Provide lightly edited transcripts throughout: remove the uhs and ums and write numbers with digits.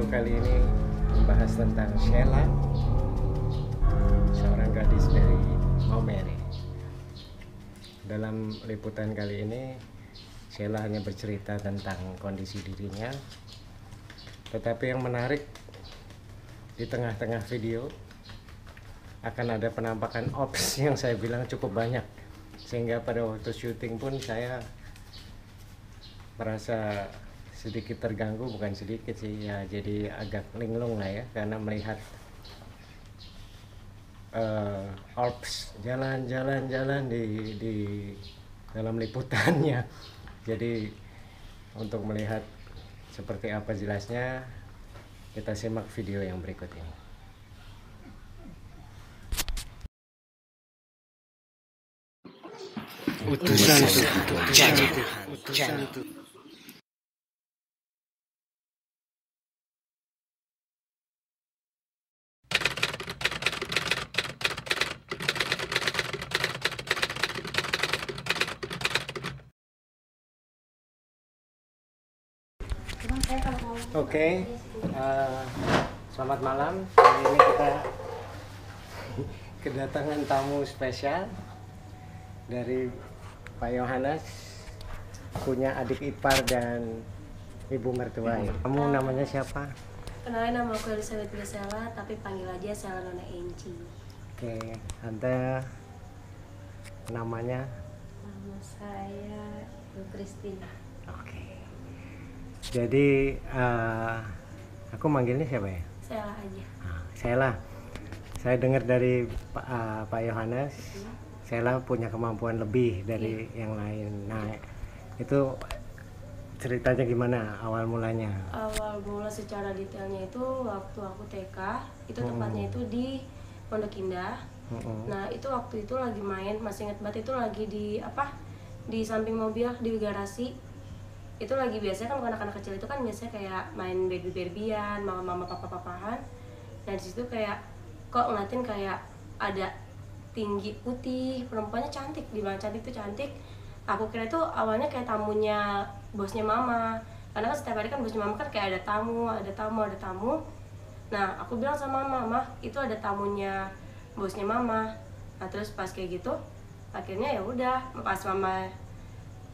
kali ini membahas tentang Sheila, seorang gadis dari Maumere. Dalam liputan kali ini, Sheila hanya bercerita tentang kondisi dirinya, tetapi yang menarik, di tengah-tengah video akan ada penampakan ops yang saya bilang cukup banyak, sehingga pada waktu syuting pun saya merasa sedikit terganggu, bukan sedikit sih ya, jadi agak linglung lah ya, karena melihat ops jalan-jalan di dalam liputannya. Jadi untuk melihat seperti apa jelasnya, kita simak video yang berikut ini. Utusan Tuhan. Oke, selamat malam. Hari ini kita kedatangan tamu spesial dari Pak Yohanes, punya adik ipar dan ibu mertua. Kamu namanya siapa? Kenalin, nama aku Elizabeth Grisela, tapi panggil aja Sela Nona Enci. Oke, Anda namanya? Nama saya Ibu Christina. Oke. Jadi aku manggilnya siapa ya? Sela aja. Sheila. Saya dengar dari Pak Yohanes, Sheila punya kemampuan lebih dari yang lain. Nah, itu ceritanya gimana awal mulanya? Awal mula secara detailnya itu waktu aku TK, itu tepatnya itu di Pondok Indah. Nah, itu waktu itu lagi main, masih ingat banget, itu lagi di samping mobil di garasi. Itu lagi biasanya kan anak-anak kecil itu kan biasanya kayak main baby-babyan, mama-mama papa-papahan. Nah, di situ kayak kok ngeliatin kayak ada tinggi putih, perempuannya cantik, dibilang cantik tuh cantik. Aku kira itu awalnya kayak tamunya bosnya mama, karena kan setiap hari kan bosnya mama kan kayak ada tamu. Nah, aku bilang sama mama, itu ada tamunya bosnya mama. Nah, terus pas kayak gitu, akhirnya ya udah, pas mama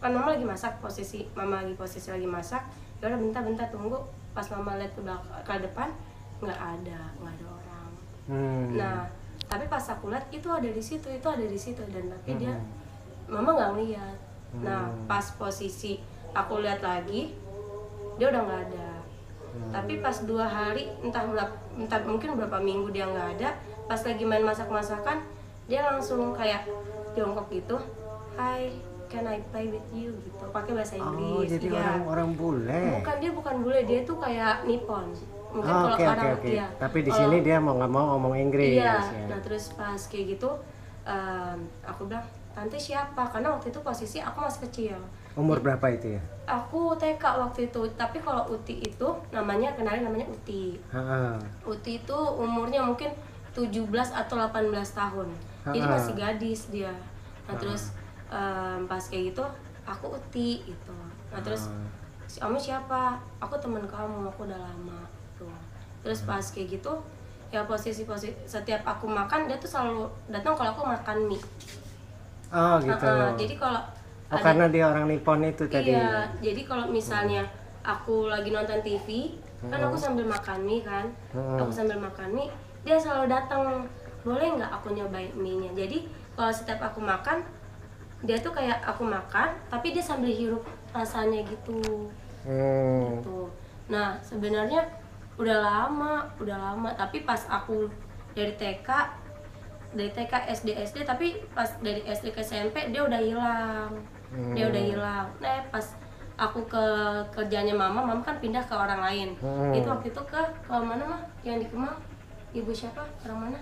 kan mama lagi masak, mama lagi masak, ya udah bentar tunggu. Pas mama lihat ke depan, nggak ada orang. Nah, tapi pas aku lihat itu ada di situ dan tapi dia mama nggak ngeliat. Nah, pas posisi aku lihat lagi, dia udah nggak ada. Tapi pas 2 hari, entah mungkin berapa minggu dia nggak ada, pas lagi main masak-masakan, dia langsung kayak jongkok gitu, "Hi, can I play with you?" gitu, pakai bahasa Inggris. Oh, jadi orang bule. Bukan bule, dia tuh kayak Nippon. Mungkin kalau orang dia. Tapi di sini dia mau nggak mau ngomong Inggris. Iya. Ya. Nah, terus pas kayak gitu, aku bilang, "Tante siapa?" Karena waktu itu posisi aku masih kecil. Umur berapa itu ya? Aku TK waktu itu, tapi kalau Uti itu namanya Uti. Uti itu umurnya mungkin 17 atau 18 tahun. Jadi masih gadis dia. Nah, terus pas kayak gitu, aku Uti gitu. Nah, terus kamu siapa? Aku teman kamu, aku udah lama tuh. Terus pas kayak gitu, ya posisi setiap aku makan, dia tuh selalu datang kalau aku makan mie. Oh gitu. Jadi kalau karena dia orang Nippon itu tadi. Iya, jadi kalau misalnya aku lagi nonton TV, kan aku sambil makan mie kan. Aku sambil makan mie, dia selalu datang, "Boleh nggak aku nyobain mie-nya?" Jadi kalau setiap aku makan, dia tuh kayak aku makan, tapi dia sambil hirup rasanya gitu. Gitu. Nah, sebenarnya udah lama, tapi pas aku dari TK, SD, tapi pas dari SD ke SMP dia udah hilang. Nah, pas aku ke kerjanya mama kan pindah ke orang lain. Itu waktu itu ke mana mah? Yang di Kemang. Ibu siapa? Orang mana?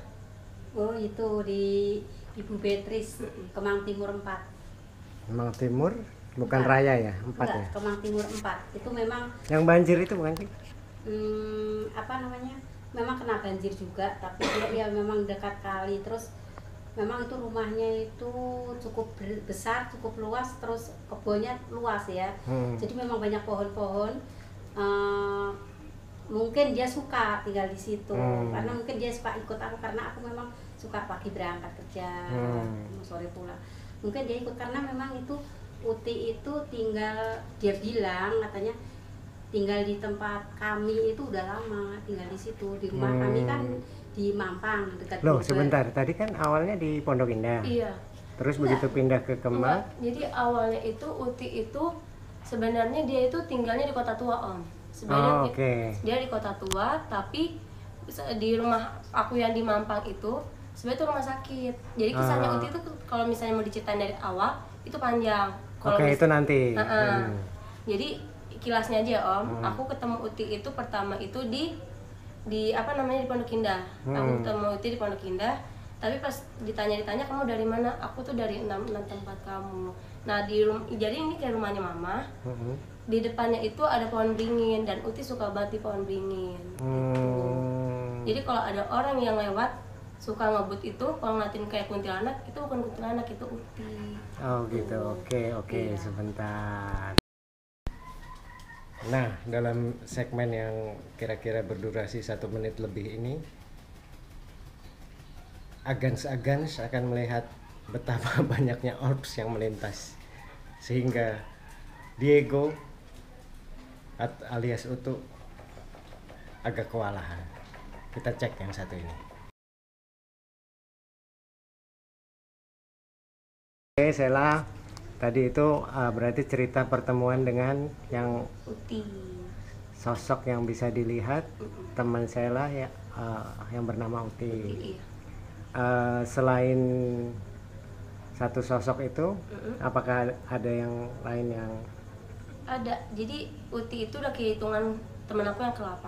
Oh, itu di Ibu Beatrice, Kemang Timur 4. Kemang Timur? Bukan Raya ya? 4 Enggak, ya? Kemang Timur 4. Itu memang yang banjir itu bukan sih? Memang kena banjir juga, tapi dia memang dekat kali. Terus memang itu rumahnya itu cukup besar, cukup luas, terus kebunnya luas ya. Jadi memang banyak pohon-pohon. mungkin dia suka tinggal di situ karena mungkin dia suka ikut aku karena aku memang suka pagi berangkat kerja, sore pulang. Mungkin dia ikut karena memang itu Uti itu tinggal, dia bilang katanya tinggal di tempat kami itu udah lama tinggal di situ, di rumah kami kan di Mampang dekat Loh, Bogor. sebentar. Tadi kan awalnya di Pondok Indah. Iya. Terus begitu pindah ke Kemang, Jadi awalnya itu Uti itu sebenarnya dia itu tinggalnya di Kota Tua, Om. Sebenarnya dia di Kota Tua, tapi di rumah aku yang di Mampang itu sebenarnya itu rumah sakit. Jadi kisahnya Uti itu kalau misalnya mau diceritain dari awal itu panjang. itu nanti. Jadi kilasnya aja, Om. Aku ketemu Uti itu pertama itu di apa namanya di Pondok Indah. Aku ketemu Uti di Pondok Indah. Tapi pas ditanya kamu dari mana? Aku tuh dari enam tempat kamu. Nah jadi ini kayak rumahnya Mama. Di depannya itu ada pohon beringin dan Uti suka banget di pohon beringin. Gitu. Jadi kalau ada orang yang lewat suka ngebut itu, kalau ngeliatin kayak kuntilanak, itu bukan kuntilanak, itu Uti. Oh gitu, oke, Iya. sebentar. Nah, dalam segmen yang kira-kira berdurasi 1 menit lebih ini, Agans akan melihat betapa banyaknya orbs yang melintas, sehingga Diego alias Utu agak kewalahan. Kita cek yang satu ini. Oke, Sela, tadi itu berarti cerita pertemuan dengan yang Uti. sosok yang bisa dilihat, teman Sela ya, yang bernama Uti. Iya. Selain satu sosok itu, apakah ada yang lain yang Ada. Jadi Uti itu udah kehitungan temen aku yang ke-8.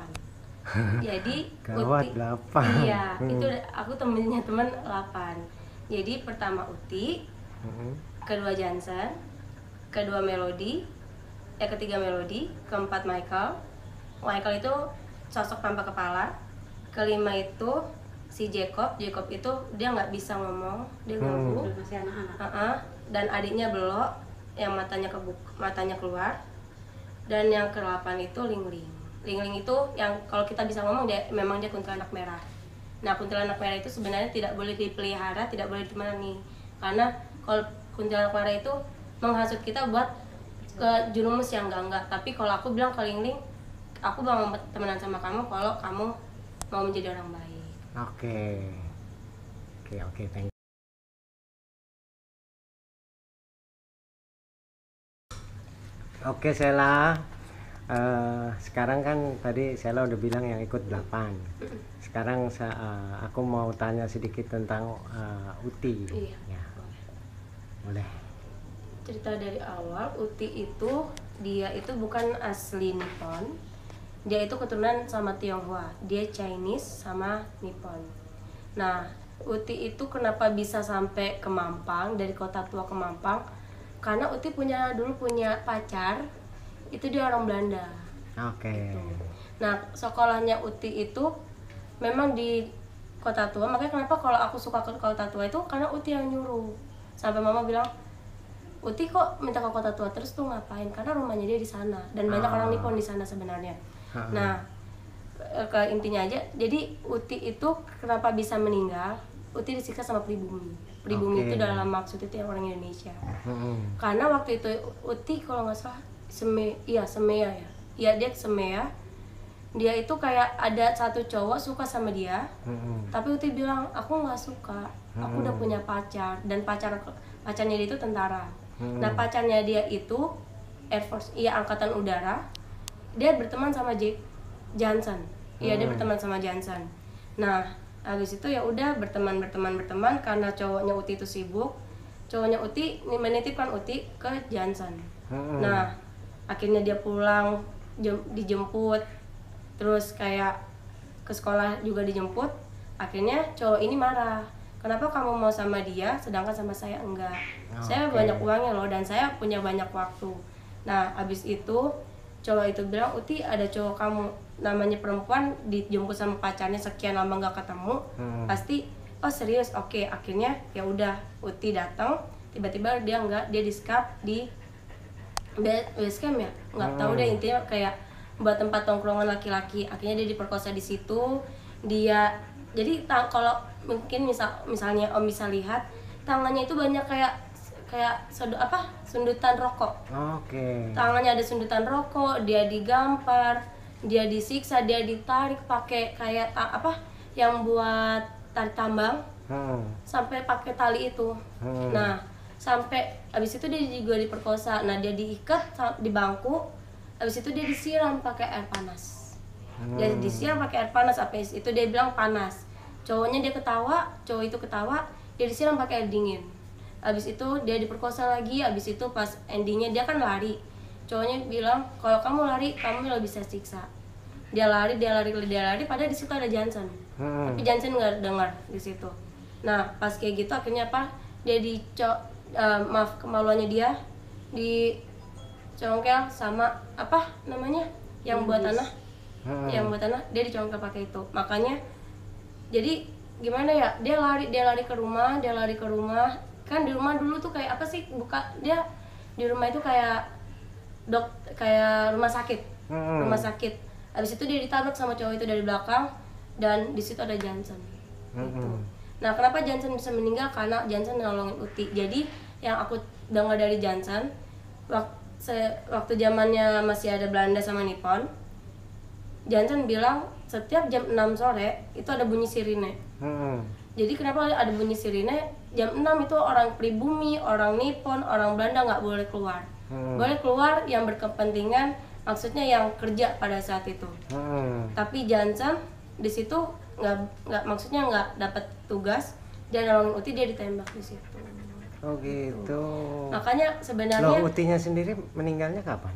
Jadi gawat, Uti 8? Iya, itu aku temennya temen 8. Jadi pertama Uti, kedua Johnson, kedua Melody, ketiga Melody, keempat Michael. Michael itu sosok tanpa kepala. Kelima itu si Jacob itu dia nggak bisa ngomong, dia ganggu. Masih anak-anak. Dan adiknya Belok yang matanya keluar. Dan yang ke-8 itu Lingling. Lingling itu yang kalau kita bisa ngomong memang dia kuntilanak merah. Nah, kuntilanak merah itu sebenarnya tidak boleh dipelihara, tidak boleh ditemani. Karena kalau kuntilanak merah itu menghasut kita buat ke jurumus yang enggak. Tapi kalau aku bilang ke Lingling, aku mau temenan sama kamu kalau kamu mau menjadi orang baik. Oke, thank you. Oke, Sela. Sekarang kan tadi Sela udah bilang yang ikut 8. Sekarang aku mau tanya sedikit tentang Uti. Iya. Ya. Boleh. Cerita dari awal, Uti itu dia itu bukan asli Nippon. Dia itu keturunan sama Tionghoa. Dia Chinese sama Nippon. Nah, Uti itu kenapa bisa sampai ke Mampang, dari Kota Tua ke Mampang? Karena Uti dulu punya pacar, itu dia orang Belanda. Oke. Gitu. Nah, sekolahnya Uti itu memang di Kota Tua. Makanya kenapa kalau aku suka ke Kota Tua itu karena Uti yang nyuruh. Sampai Mama bilang, Uti kok minta ke Kota Tua terus tuh ngapain? Karena rumahnya dia di sana dan banyak orang Nippon di sana sebenarnya. Nah, ke intinya aja, jadi Uti itu kenapa bisa meninggal? Uti disiksa sama pribumi. Pribumi itu dalam maksud itu yang orang Indonesia. Karena waktu itu Uti kalau nggak salah Semea ya. Iya, dia Semea. Dia itu kayak ada satu cowok suka sama dia. Tapi Uti bilang, aku nggak suka. Aku udah punya pacar dan pacarnya dia itu tentara. Nah, pacarnya dia itu Air Force, angkatan udara. Dia berteman sama Johnson. Iya, dia berteman sama Johnson. Nah, habis itu ya udah berteman karena cowoknya Uti itu sibuk. Cowoknya Uti menitipkan Uti ke Johnson. Nah, akhirnya dia pulang dijemput. Terus kayak ke sekolah juga dijemput. Akhirnya cowok ini marah. Kenapa kamu mau sama dia sedangkan sama saya enggak? Saya banyak uangnya loh dan saya punya banyak waktu. Nah, habis itu cowok itu bilang, Uti ada cowok kamu namanya perempuan dijemput sama pacarnya sekian lama nggak ketemu, pasti oh serius, oke. Akhirnya ya udah Uti datang, tiba-tiba dia di skap di base camp ya, nggak tahu deh, intinya kayak buat tempat tongkrongan laki-laki. Akhirnya dia diperkosa di situ. Dia jadi kalau mungkin misalnya Om bisa lihat tangannya itu banyak kayak sundutan rokok. Oke. Tangannya ada sundutan rokok, dia digampar, dia disiksa, dia ditarik pakai kayak yang buat tarik tambang. Sampai pakai tali itu. Nah, sampai abis itu dia juga diperkosa. Nah, dia diikat di bangku. Abis itu dia disiram pakai air panas. Dia disiram pakai air panas. Abis itu dia bilang panas. Cowok itu ketawa, dia disiram pakai air dingin. Abis itu dia diperkosa lagi. Abis itu pas endingnya dia kan lari. Cowoknya bilang, kalau kamu lari, kamu lebih bisa siksa. Dia lari. Padahal di situ ada Johnson. Tapi Johnson nggak dengar di situ. Nah, pas kayak gitu akhirnya dia kemaluannya dia dicongkel sama yang buat tanah. Yang buat tanah dia dicongkel pakai itu. Makanya jadi gimana ya? Dia lari ke rumah. Kan di rumah dulu tuh kayak apa sih? Dia di rumah itu kayak rumah sakit. Rumah sakit. Habis itu dia ditabrak sama cowok itu dari belakang dan di situ ada Johnson. Gitu. Nah, kenapa Johnson bisa meninggal? Karena Johnson nolongin Uti. Jadi yang aku dengar dari Johnson waktu zamannya masih ada Belanda sama Nippon, Johnson bilang setiap jam 6 sore itu ada bunyi sirine. Jadi kenapa ada bunyi sirine? Jam 6 itu orang pribumi, orang Nippon, orang Belanda nggak boleh keluar. Boleh keluar yang berkepentingan, maksudnya yang kerja pada saat itu. Tapi Johnson di situ maksudnya nggak dapat tugas, dia nolongin Uti, dia ditembak di situ. Oh gitu. Makanya sebenarnya Utinya sendiri meninggalnya kapan?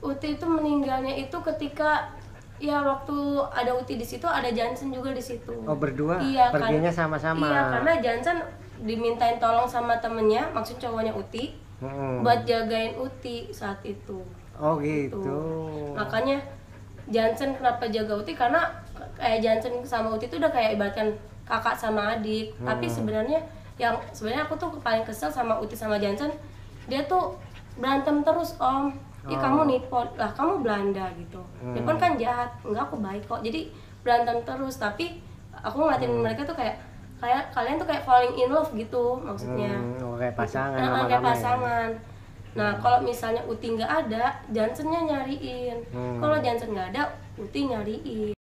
Uti itu meninggalnya itu ketika ya waktu ada Uti di situ, ada Johnson juga di situ. Oh, berdua? Iya, perginya sama-sama. Iya, karena Johnson dimintain tolong sama temennya, maksud cowoknya Uti, buat jagain Uti saat itu. Oh gitu. Makanya Johnson kenapa jaga Uti, karena kayak Johnson sama Uti itu udah kayak ibaratkan kakak sama adik. Tapi sebenarnya aku tuh paling kesel sama Uti sama Johnson, dia tuh berantem terus, Om. Kamu Nippon lah, kamu Belanda gitu. Nippon kan jahat, enggak, aku baik kok. Jadi berantem terus. Tapi aku ngeliatin mereka tuh kayak kalian tuh kayak falling in love gitu maksudnya. Kayak pasangan. Kayak pasangan. Nah, kalau misalnya Uti nggak ada, Johnsonnya nyariin. Kalau Johnson nggak ada, Uti nyariin.